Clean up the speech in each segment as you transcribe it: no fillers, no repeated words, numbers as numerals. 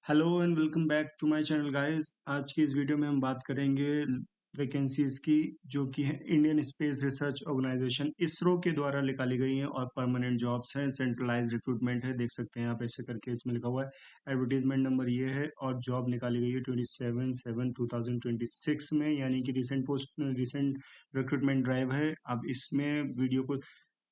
Hello and welcome back to my channel guys. आज की इस वीडियो में हम बात करेंगे वैकेंसीज की, जो कि है Indian Space Research Organisation ISRO के द्वारा निकाली गई हैं और परमानेंट जॉब्स हैं। सेंट्रलाइज रिक्रूटमेंट है, देख सकते हैं आप ऐसे करके इसमें लिखा हुआ है। एडवर्टीजमेंट नंबर ये है और जॉब निकाली गई है 27/7/2026 में, यानी कि रिसेंट रिक्रूटमेंट ड्राइव है। अब इसमें वीडियो को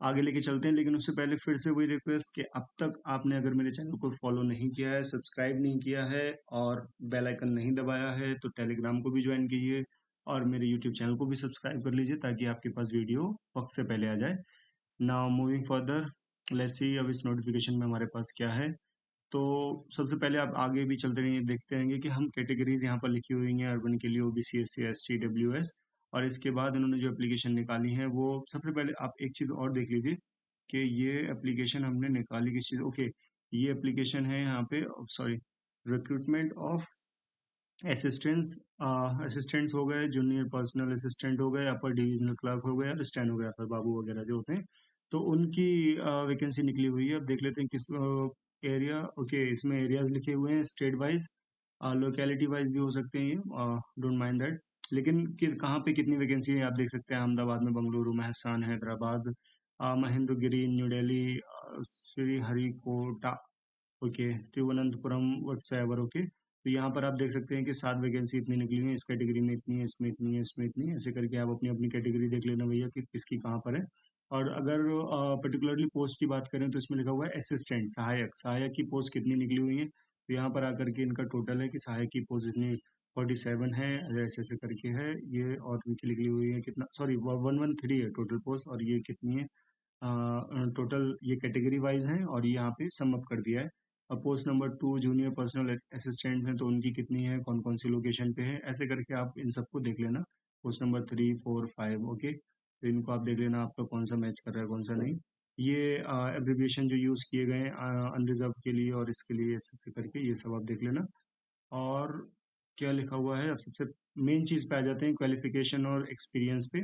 आगे लेके चलते हैं, लेकिन उससे पहले फिर से वही रिक्वेस्ट कि अब तक आपने अगर मेरे चैनल को फॉलो नहीं किया है, सब्सक्राइब नहीं किया है और बेल आइकन नहीं दबाया है तो टेलीग्राम को भी ज्वाइन कीजिए और मेरे यूट्यूब चैनल को भी सब्सक्राइब कर लीजिए ताकि आपके पास वीडियो वक्त से पहले आ जाए। Now moving further, let's see अब इस नोटिफिकेशन में हमारे पास क्या है। तो सबसे पहले आप आगे भी चलते रहिए, देखते रहेंगे कि हम कैटेगरीज यहाँ पर लिखी हुई हैं अर्बन के लिए ओबीसी एससी एसटी डब्ल्यूएस। और इसके बाद इन्होंने जो एप्लीकेशन निकाली है वो सबसे पहले आप एक चीज़ और देख लीजिए कि ये एप्लीकेशन हमने निकाली किस चीज़। ओके, ये एप्लीकेशन है यहाँ पे, sorry, recruitment of assistants. Assistants हो गए, जूनियर पर्सनल असिस्टेंट हो गए, अपर डिविजनल क्लर्क हो गए और स्टेनोग्राफर बाबू वगैरह जो होते हैं, तो उनकी वैकेंसी निकली हुई है। अब देख लेते हैं किस एरिया। ओके, इसमें एरियाज लिखे हुए हैं स्टेट वाइज, लोकेलिटी वाइज भी हो सकते हैं, ये डोंट माइंड दैट। लेकिन कहाँ पे कितनी वैकेंसी है आप देख सकते हैं। अहमदाबाद में, Bengaluru, Mehsana, Hyderabad, Mahendragiri, new Delhi, Sriharikota, okay, Thiruvananthapuram, whatsoever. Okay, तो यहाँ पर आप देख सकते हैं कि 7 वैकेंसी इतनी निकली हुई है, इस कैटेगरी में इतनी है, इसमें इतनी है, इसमें इतनी है। ऐसे करके आप अपनी अपनी कैटेगरी देख लेना भैया कि किसकी कहाँ पर है। और अगर पर्टिकुलरली पोस्ट की बात करें तो इसमें लिखा हुआ है असिस्टेंट, सहायक। सहायक की पोस्ट कितनी निकली हुई है, तो यहाँ पर आकर के इनका टोटल है कि सहायक की पोस्ट इतनी 47 है, ऐसे ऐसे करके है ये। और इनकी निकली हुई है कितना, सॉरी, 113 है टोटल पोस्ट। और ये कितनी है टोटल, ये कैटेगरी वाइज है और ये यहाँ पे सम अप कर दिया है। अब post number 2 junior personal assistants हैं, तो उनकी कितनी है, कौन कौन सी लोकेशन पे है, ऐसे करके आप इन सबको देख लेना। पोस्ट नंबर 3 4 5, ओके, तो इनको आप देख लेना आपका कौन सा मैच कर रहा है कौन सा नहीं। ये एब्रिविएशन जो यूज़ किए गए हैं अनरिजर्व के लिए और इसके लिए, ऐसे ऐसे करके ये सब आप देख लेना। और क्या लिखा हुआ है, अब सबसे मेन चीज़ पे आ जाते हैं, क्वालिफिकेशन और एक्सपीरियंस पे।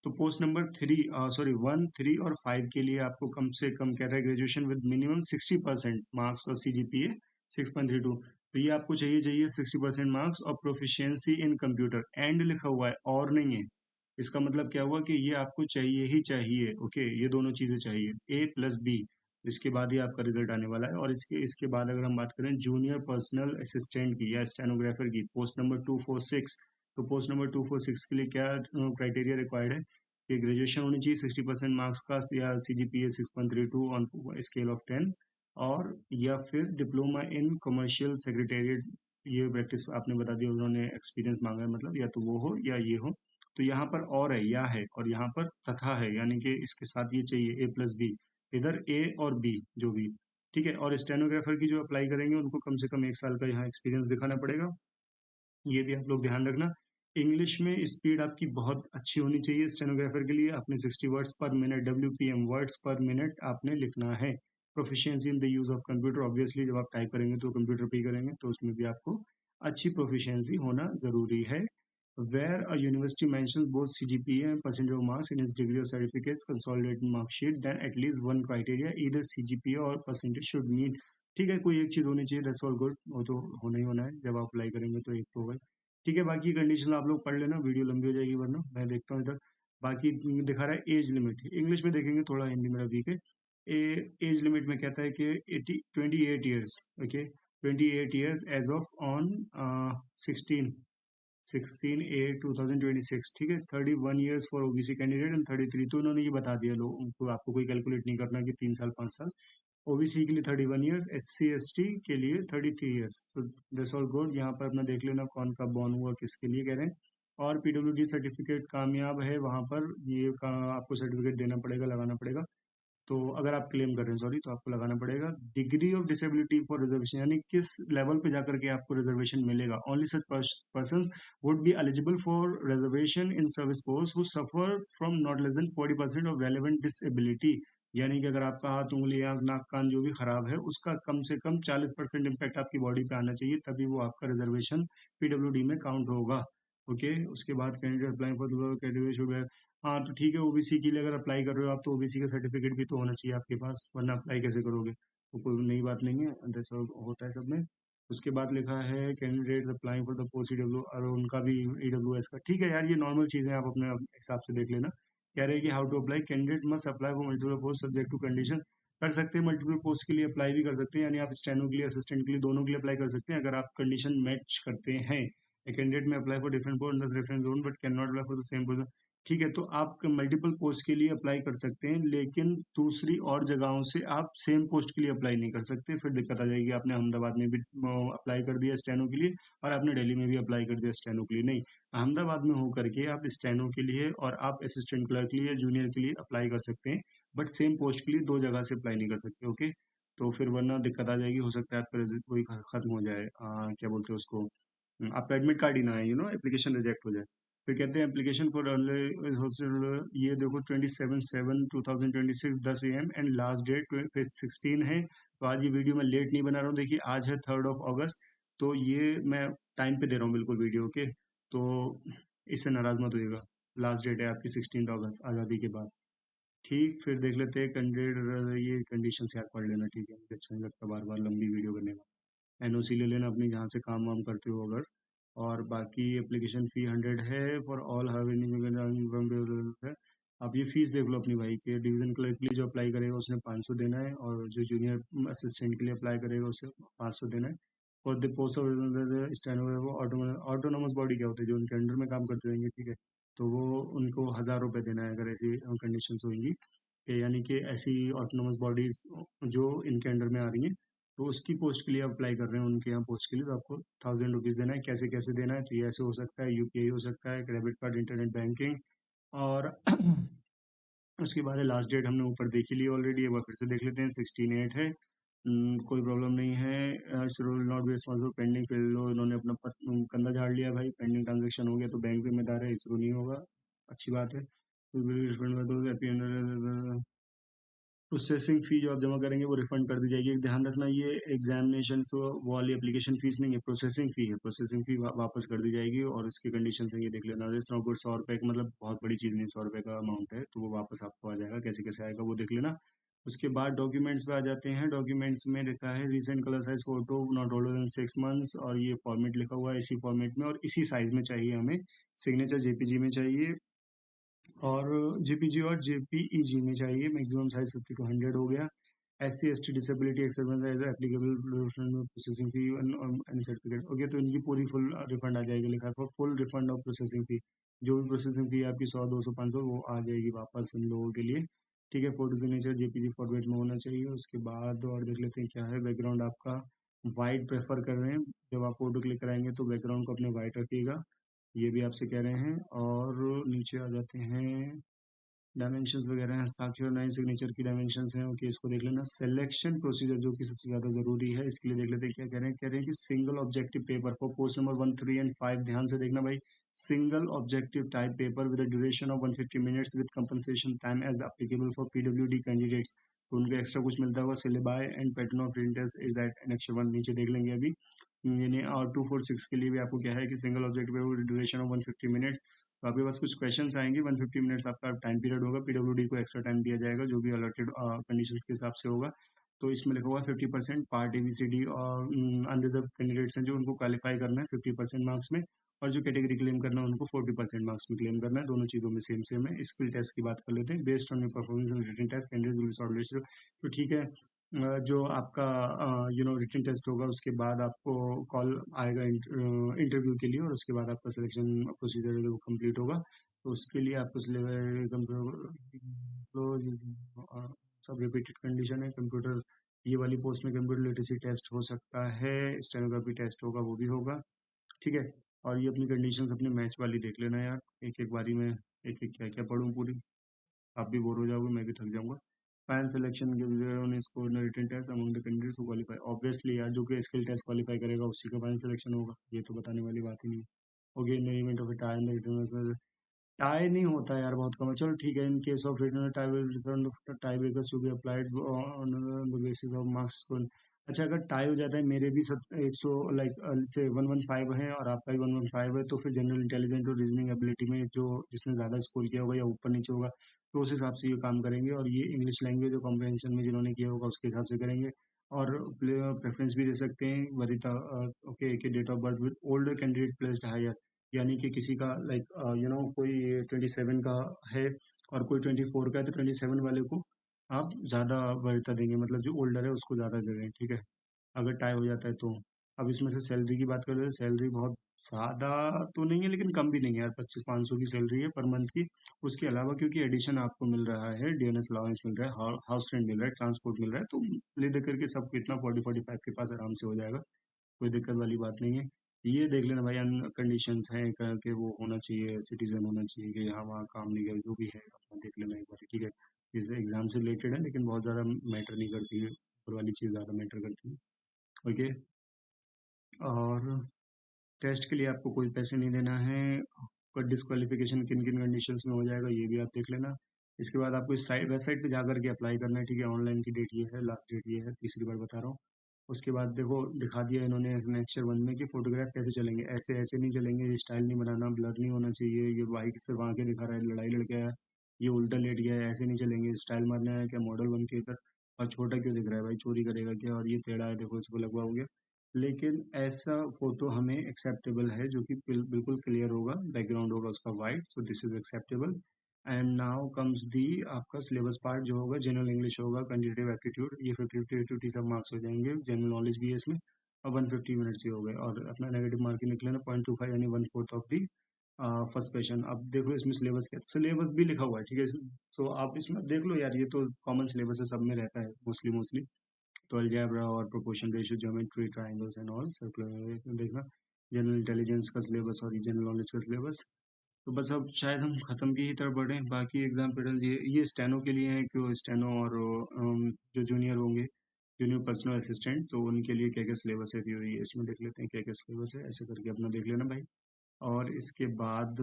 तो पोस्ट नंबर 1 3 और 5 के लिए आपको कम से कम कह रहा है ग्रेजुएशन विद मिनिमम 60% मार्क्स और CGPA 6.32। तो ये आपको चाहिए चाहिए 60% मार्क्स और प्रोफिशिएंसी इन कंप्यूटर। एंड लिखा हुआ है और नहीं है, इसका मतलब क्या हुआ कि ये आपको चाहिए ही चाहिए। ओके, ये दोनों चीज़ें चाहिए, A+B। इसके बाद ही आपका रिजल्ट आने वाला है। और इसके इसके बाद अगर हम बात करें जूनियर पर्सनल असिस्टेंट की या स्टेनोग्राफर की, पोस्ट नंबर 246। तो पोस्ट नंबर 246 के लिए क्या क्राइटेरिया रिक्वायर्ड है कि ग्रेजुएशन होनी चाहिए 60% मार्क्स का या CGPA 6.32 ऑन स्केल ऑफ 10, और या फिर डिप्लोमा इन कमर्शियल सेक्रेटेरिएट। ये प्रैक्टिस आपने बता दी, उन्होंने एक्सपीरियंस मांगा है, मतलब या तो वो हो या ये हो। तो यहाँ पर और है, या है, और यहाँ पर तथा है, यानी कि इसके साथ ये चाहिए A+B, इधर ए और बी जो भी, ठीक है। और स्टेनोग्राफर की जो अप्लाई करेंगे उनको कम से कम 1 साल का यहाँ एक्सपीरियंस दिखाना पड़ेगा, ये भी आप लोग ध्यान रखना। इंग्लिश में स्पीड आपकी बहुत अच्छी होनी चाहिए स्टेनोग्राफर के लिए। आपने 60 वर्ड्स पर मिनट, WPM वर्ड्स पर मिनट आपने लिखना है। Proficiency in the use of computer, obviously जब आप टाइप करेंगे तो कंप्यूटर पे ही करेंगे, तो उसमें भी आपको अच्छी प्रोफिशिएंसी होना जरूरी है। Where a university mentions both CGPA and percentage of marks in its degree or certificates consolidated mark sheet, then at least one criteria, either CGPA or percentage should meet। ठीक है, कोई एक चीज होनी चाहिए, दैट्स ऑल गुड, वो तो होना ही होना है, जब आप अप्लाई करेंगे तो एक तो होगा। ठीक है, बाकी कंडीशन आप लोग पढ़ लेना, वीडियो लंबी हो जाएगी वरना। मैं देखता हूँ इधर, बाकी दिखा रहा है एज लिमिट, इंग्लिश में देखेंगे, थोड़ा हिंदी मेरा वीक है। एज लिमिट में कहता है कि 28 years, okay, 28 years age of on 16 16/8/2026, ठीक है। 31 years for OBC candidate and 33, तो इन्होंने ये बता दिया लोगों को, आपको कोई कैलकुलेट नहीं करना कि 3 साल 5 साल। OBC के लिए 31 ईयर्स, SC ST के लिए 33 ईयर्स। तो दिस ऑल गुड, यहाँ पर अपना देख लेना कौन कब बॉर्न हुआ, किसके लिए कह रहे हैं। और PWD सर्टिफिकेट कामयाब है वहाँ पर, ये आपको सर्टिफिकेट देना पड़ेगा, लगाना पड़ेगा। तो अगर आप क्लेम कर रहे हैं, सॉरी, तो आपको लगाना पड़ेगा। Degree of disability for reservation, यानी किस लेवल पे जाकर के आपको रिजर्वेशन मिलेगा। Only such persons would be eligible for reservation in service post who suffer from not less than 40% of relevant disability. यानी कि अगर आपका हाथ, उंगली, आंख, नाक, कान जो भी खराब है, उसका कम से कम 40% इम्पैक्ट आपकी बॉडी पे आना चाहिए, तभी वो आपका रिजर्वेशन PWD में काउंट होगा। ओके, उसके बाद candidate apply for category should. हाँ, तो ठीक है, OBC के लिए अगर अप्लाई कर रहे हो आप, तो OBC का सर्टिफिकेट भी तो होना चाहिए आपके पास, वरना अप्लाई कैसे करोगे। तो कोई नई बात नहीं है, जैसा होता है सब में। उसके बाद लिखा है candidate applying for the post EW, और उनका भी ईडब्ल्यूएस का। ठीक है यार, ये नॉर्मल चीज़ें आप अपने हिसाब से देख लेना। कह रहे हैं कि how to apply, candidate must apply for multiple post subject to condition. कर सकते हैं, मल्टीपल पोस्ट के लिए अप्लाई भी कर सकते हैं, यानी आप स्टेनो के लिए, असिस्टेंट के लिए, दोनों के लिए अप्लाई कर सकते हैं अगर आप कंडीशन मैच करते हैं। ए कैंडिडेट में apply for different post under different zone but can not apply for the same post. ठीक है, तो आप मल्टीपल पोस्ट के लिए अप्लाई कर सकते हैं, लेकिन दूसरी और जगहों से आप सेम पोस्ट के लिए अप्लाई नहीं कर सकते, फिर दिक्कत आ जाएगी। आपने अहमदाबाद में भी अप्लाई कर दिया स्टेनो के लिए, और आपने दिल्ली में भी अप्लाई कर दिया स्टेनो के लिए। नहीं, अहमदाबाद में होकर के आप स्टेनो के लिए और आप असिस्टेंट क्लर्क के लिए, जूनियर के लिए अप्लाई कर सकते हैं, बट सेम पोस्ट के लिए दो जगह से अप्लाई नहीं कर सकते। ओके, तो फिर वरना दिक्कत आ जाएगी, हो सकता है आपका वही खत्म हो जाए, क्या बोलते हैं उसको, आपका एडमिट कार्ड ही ना है, एप्लीकेशन रिजेक्ट हो जाए। फिर कहते हैं एप्लीकेशन फॉर ये देखो 27/7/2026 10 AM एंड लास्ट डेट 16 है। तो आज ये वीडियो मैं लेट नहीं बना रहा हूँ, देखिए आज है 3 अगस्त, तो ये मैं टाइम पे दे रहा हूँ बिल्कुल वीडियो के, तो इससे नाराज मत होइएगा। लास्ट डेट है आपकी 16 अगस्त आज़ादी के बाद। ठीक, फिर देख लेते हैं कैंडिडेट, ये कंडीशन याद पढ़ लेना, ठीक है, मुझे अच्छा नहीं लगता बार बार लंबी वीडियो करने में। एनओसी ले लेना अपनी जहाँ से काम वाम करते हो अगर, और बाकी एप्लीकेशन फ़ी 100 है फॉर ऑल है। आप ये फीस देख लो अपनी भाई के, डिवीज़न क्लर्क के लिए जो अप्लाई करेगा उसने 500 देना है, और जो जूनियर असिस्टेंट के लिए अप्लाई करेगा उसे 500 देना है। और द पोस्ट ऑफ स्टैंड वो ऑटोनोमस बॉडी क्या होता है, जो उनके अंडर में काम करते रहेंगे, ठीक है, तो वो उनको 1000 रुपये देना है अगर ऐसी कंडीशन होंगी, यानी कि ऐसी ऑटोनोमस बॉडीज जो इनके अंडर में आ रही हैं, तो उसकी पोस्ट के लिए अप्लाई कर रहे हैं उनके यहाँ पोस्ट के लिए, तो आपको 1000 रुपीज़ देना है। कैसे कैसे देना है, तो ये ऐसे हो सकता है, यूपीआई हो सकता है, क्रेडिट कार्ड, इंटरनेट बैंकिंग, और उसके बाद लास्ट डेट हमने ऊपर देख ही ली ऑलरेडी, एक बार फिर से देख लेते हैं, 16/8 है। कोई प्रॉब्लम नहीं है। इस rule not be responsible pending फिर लो, इन्होंने अपना कंधा झाड़ लिया भाई, पेंडिंग ट्रांजेक्शन हो गया तो बैंक जिम्मेदार है, इसरो नहीं होगा, अच्छी बात है। प्रोसेसिंग फ़ी जो आप जमा करेंगे वो रिफंड कर दी जाएगी। ध्यान रखना, ये एग्जामिनेशन वो वाली एप्लीकेशन फ़ीस नहीं है, प्रोसेसिंग फ़ी है, प्रोसेसिंग फ़ी वापस कर दी जाएगी, और इसकी कंडीशन है ये देख लेना। जैसे 100 रुपये का, मतलब बहुत बड़ी चीज़ नहीं, 100 रुपये का अमाउंट है, तो वो वापस आपको आ जाएगा, कैसे कैसे आएगा वो देख लेना। उसके बाद डॉक्यूमेंट्स पे आ जाते हैं। डॉक्यूमेंट्स में लिखा है recent colour size photo not older than 6 months, और ये फॉर्मेट लिखा हुआ है इसी फॉर्मेट में, और इसी साइज में चाहिए हमें। सिग्नेचर जेपीजी में चाहिए, और जेपीजी और जेपीईजी में चाहिए। मैक्सिमम साइज 50 to 100 हो गया। SC ST disability acceptance applicable processing fee and certificate हो गया, तो इनकी पूरी फुल रिफंड आ जाएगी, लिखा है full refund of processing fee. जो भी प्रोसेसिंग फी आपकी 100 200 500 वो आ जाएगी वापस इन लोगों के लिए। ठीक है, फोटो सिग्नेचर जेपीजी फॉर्मेट में होना चाहिए। उसके बाद और देख लेते हैं क्या है। बैकग्राउंड आपका वाइट प्रेफर कर रहे हैं, जब आप फोटो क्लिक कराएंगे तो बैकग्राउंड को अपने वाइट रखिएगा, ये भी आपसे कह रहे हैं। और नीचे आ जाते हैं डायमेंशंस वगैरह हैं, हस्ताक्षर नए सिग्नेचर की डायमेंशंस हैं, ओके, इसको देख लेना। सिलेक्शन प्रोसीजर जो कि सबसे ज़्यादा ज़रूरी है, इसके लिए देख लेते हैं क्या कह रहे हैं कि single objective paper for post number 1 3 and 5, ध्यान से देखना भाई। Single objective type paper with duration of 150 minutes with compensation time as applicable for PWD candidates, तो उनको एक्स्ट्रा कुछ मिलता होगा। Syllabi and pattern of printers is that annexure 1, नीचे देख लेंगे अभी। यानी और 246 के लिए भी आपको क्या है कि single objective paper duration of 150 minutes, तो आपके पास कुछ क्वेश्चंस आएंगे, 150 मिनट्स आपका टाइम पीरियड होगा, पीडब्ल्यूडी को एक्स्ट्रा टाइम दिया जाएगा जो भी अलॉटेड कंडीशंस के हिसाब से होगा। तो इसमें लिखा हुआ है 50% पार्ट ABCD और अनरिजर्व कैंडिडेट्स हैं जो उनको क्वालिफाई करना है 50% मार्क्स में, और जो कैटेगरी क्लेम करना है उनको 40% मार्क्स में क्लेम करना है। दोनों चीज़ों में सेम सेम है। स्किल टेस्ट की बात कर लेते हैं। Based on your performance in written test candidate will be shortlisted, तो ठीक है। जो आपका रिटन टेस्ट होगा उसके बाद आपको कॉल आएगा इंटरव्यू के लिए, और उसके बाद आपका सिलेक्शन प्रोसीजर है जो वो कंप्लीट होगा। तो उसके लिए आपको सब रिपीटेड कंडीशन है। कंप्यूटर, ये वाली पोस्ट में कंप्यूटर लिटरेसी टेस्ट हो सकता है, स्टेनोग्राफी टेस्ट होगा, वो भी होगा, ठीक है। और ये अपनी कंडीशंस अपनी मैच वाली देख लेना यार, एक एक बारी में एक एक क्या क्या पढ़ूँ पूरी, आप भी बोर हो जाओगे, मैं भी थक जाऊंगा। फाइनल सिलेक्शन के score written test among the candidates who qualify, obviously यार जो कि स्किल टेस्ट क्वालीफाई करेगा उसी का फाइनल सिलेक्शन होगा, ये तो बताने वाली बात ही नहीं है। Okay, in the event of tie in the tie नहीं होता यार, बहुत कम है, चलो ठीक है। In case of written tie will written tie breakers to be applied on the basis of marks score. अच्छा, अगर टाई हो जाता है, मेरे भी 100 लाइक से 115 है और आपका भी 115 है, तो फिर जनरल इंटेलिजेंस और रीजनिंग एबिलिटी में जो जिसने ज़्यादा स्कोर किया होगा या ऊपर नीचे होगा, तो उस हिसाब से ये काम करेंगे। और ये इंग्लिश लैंग्वेज और कॉम्प्रहेंशन में जिन्होंने किया होगा उसके हिसाब से करेंगे। और प्रेफरेंस भी दे सकते हैं वरिता ओके कि date of birth with older candidate placed higher, यानी कि किसी का लाइक कोई 27 का है और कोई 24 का है, तो 27 वाले को आप ज़्यादा वरीयता देंगे, मतलब जो ओल्डर है उसको ज़्यादा दे रहे हैं, ठीक है, अगर टाई हो जाता है तो। अब इसमें से सैलरी की बात करें तो सैलरी बहुत ज़्यादा तो नहीं है लेकिन कम भी नहीं है यार, 25-500 की सैलरी है पर मंथ की। उसके अलावा क्योंकि एडिशन आपको मिल रहा है, डीएनएस अलाउंस मिल रहा है, हाउस रेंट मिल रहा है, ट्रांसपोर्ट मिल रहा है, तो ले दे करके सब कितना 40-45 के पास आराम से हो जाएगा, कोई दिक्कत वाली बात नहीं है। ये देख लेना भाई, अन कंडीशंस हैं कि वो होना चाहिए, सिटीजन होना चाहिए कि यहाँ वहाँ काम नहीं करे, जो भी है अपना देख लेना एक बार, ठीक है। जैसे एग्जाम से रिलेटेड है लेकिन बहुत ज़्यादा मैटर नहीं करती है, ऊपर वाली चीज़ ज़्यादा मैटर करती है। ओके। और टेस्ट के लिए आपको कोई पैसे नहीं देना है, पर डिस्क्वालिफिकेशन किन किन कंडीशंस में हो जाएगा ये भी आप देख लेना। इसके बाद आपको इस साइट वेबसाइट पे जा करके अप्लाई करना है, ठीक है। ऑनलाइन की डेट ये है, लास्ट डेट ये है, तीसरी बार बता रहा हूँ। उसके बाद देखो दिखा दिया इन्होंने नेक्स्ट 1 में कि फोटोग्राफ कैसे चलेंगे, ऐसे ऐसे नहीं चलेंगे, ये स्टाइल नहीं बनाना, ब्लर नहीं होना चाहिए, ये बाइक सिर्फ आगे दिखा रहा है, लड़ाई लड़के है, ये उल्टा लेट गया है, ऐसे नहीं चलेंगे, स्टाइल मारना है क्या मॉडल बन के इधर, और छोटा क्यों दिख रहा है भाई, चोरी करेगा क्या, और ये टेढ़ा है देखो इसको लगवाओगे। लेकिन ऐसा फोटो हमें एक्सेप्टेबल है जो कि बिल्कुल क्लियर होगा, बैकग्राउंड होगा उसका white, so this is acceptable. And now comes the आपका सिलेबस पार्ट जो होगा, जनरल इंग्लिश होगा, क्वांटिटेटिव एप्टीट्यूड, ये 50-50 सब मार्क्स हो जाएंगे, जनरल नॉलेज भी है इसमें, और 150 मिनट्स ही हो गए, और अपना नेगेटिव मार्किंग निकले ना 0.25 यानी 1/4 ऑफ दी फर्स्ट क्वेश्चन। अब देख लो इसमें सिलेबस क्या, सिलेबस भी लिखा हुआ है, ठीक है। सो आप इसमें देख लो यार, ये तो कॉमन सिलेबस है, सब में रहता है मोस्टली मोस्टली। तो अलजेब्रा और proportion ratio, geometry, triangles and all circular देखना, जनरल इंटेलिजेंस का सिलेबस और जनरल नॉलेज का सिलेबस। तो बस अब शायद हम खत्म की ही तरफ बढ़े, बाकी एग्जाम पैटर्न ये स्टेनो के लिए है कि स्टेनो और जो जूनियर होंगे, जूनियर पर्सनल असिस्टेंट, तो उनके लिए क्या क्या सिलेबस है भी ये इसमें देख लेते हैं क्या क्या सिलेबस है, ऐसे करके अपना देख लेना भाई। और इसके बाद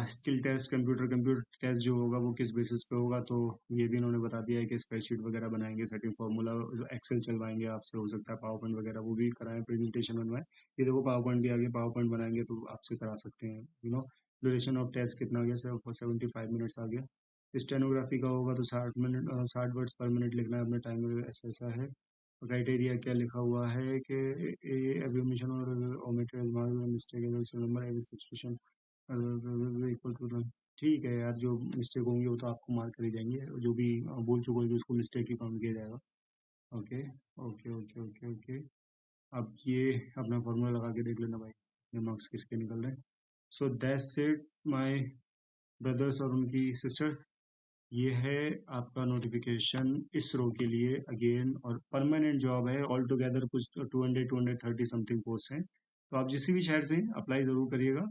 स्किल टेस्ट, कंप्यूटर टेस्ट जो होगा वो किस बेसिस पे होगा, तो ये भी इन्होंने बता दिया है कि स्प्रेडशीट वगैरह बनाएंगे, सर्टेन फार्मूला, एक्सेल चलवाएंगे आपसे, हो सकता है पावर पॉइंट वगैरह वो भी कराएं, प्रेजेंटेशन बनवाएं। ये देखो पावर पॉइंट भी आ गया, पावर पॉइंट बनाएंगे तो आपसे करा सकते हैं, ड्यूरेशन ऑफ टेस्ट कितना आ गया सर, 75 मिनट्स आ गया। स्टेनोग्राफी का होगा तो 60 मिनट, 60 वर्ड्स पर मिनट लिखना है अपने टाइम, ऐसा ऐसा है। क्राइटेरिया क्या लिखा हुआ है कि एब्रीमिशन और omitted mistake number every substitution equal to, ठीक है यार, जो मिस्टेक होंगी वो तो आपको मार्क करी जाएंगे, जो भी बोल चुके होंगे उसको मिस्टेक ही काउंट किया जाएगा। Okay okay okay okay okay. अब ये अपना फॉर्मूला लगा के देख लेना भाई, ये मार्क्स किसके निकल रहे हैं। So that's it my brothers और उनकी सिस्टर्स, ये है आपका नोटिफिकेशन इसरो के लिए अगेन, और परमानेंट जॉब है, ऑल टुगेदर कुछ 200-230 समथिंग पोस्ट हैं, तो आप जिस भी शहर से अप्लाई ज़रूर करिएगा।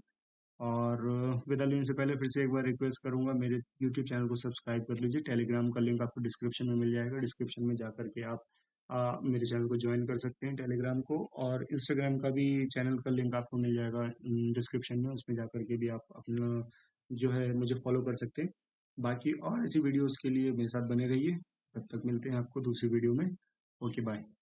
और विदा लेने से पहले फिर से एक बार रिक्वेस्ट करूंगा, मेरे यूट्यूब चैनल को सब्सक्राइब कर लीजिए, टेलीग्राम का लिंक आपको डिस्क्रिप्शन में मिल जाएगा, डिस्क्रिप्शन में जा करके आप मेरे चैनल को ज्वाइन कर सकते हैं टेलीग्राम को, और इंस्टाग्राम का भी चैनल का लिंक आपको मिल जाएगा डिस्क्रिप्शन में, उसमें जा करके भी आप अपना जो है मुझे फॉलो कर सकते हैं। बाकी और ऐसी वीडियोस के लिए मेरे साथ बने रहिए, तब तक मिलते हैं आपको दूसरी वीडियो में। Okay bye.